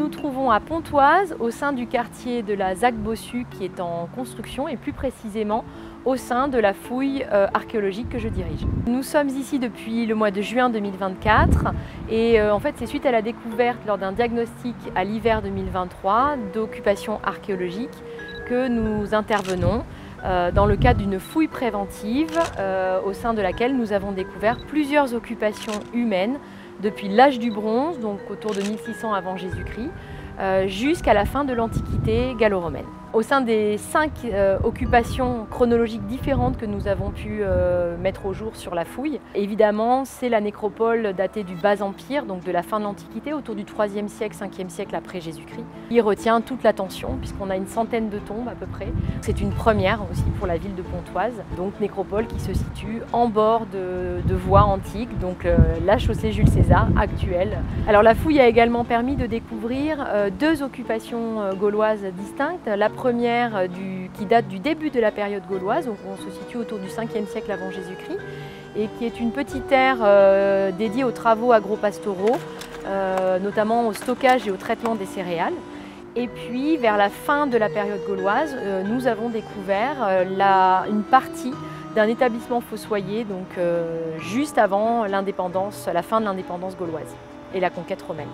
nous trouvons à Pontoise, au sein du quartier de la ZAC Bossu qui est en construction et plus précisément au sein de la fouille archéologique que je dirige. Nous sommes ici depuis le mois de juin 2024 et en fait c'est suite à la découverte lors d'un diagnostic à l'hiver 2023 d'occupation archéologique que nous intervenons dans le cadre d'une fouille préventive au sein de laquelle nous avons découvert plusieurs occupations humaines depuis l'âge du bronze, donc autour de 1600 avant Jésus-Christ, jusqu'à la fin de l'Antiquité gallo-romaine. Au sein des 5 occupations chronologiques différentes que nous avons pu mettre au jour sur la fouille, évidemment c'est la nécropole datée du Bas Empire, donc de la fin de l'Antiquité, autour du 3e siècle, 5e siècle après Jésus-Christ. Il retient toute l'attention puisqu'on a une centaine de tombes à peu près. C'est une première aussi pour la ville de Pontoise, donc nécropole qui se situe en bord de voies antiques, donc la chaussée Jules César actuelle. Alors la fouille a également permis de découvrir 2 occupations gauloises distinctes. La première qui date du début de la période gauloise, donc on se situe autour du 5e siècle avant Jésus-Christ, et qui est une petite terre dédiée aux travaux agro-pastoraux, notamment au stockage et au traitement des céréales. Et puis vers la fin de la période gauloise, nous avons découvert une partie d'un établissement fossoyé, donc juste avant l'indépendance, la fin de l'indépendance gauloise et la conquête romaine.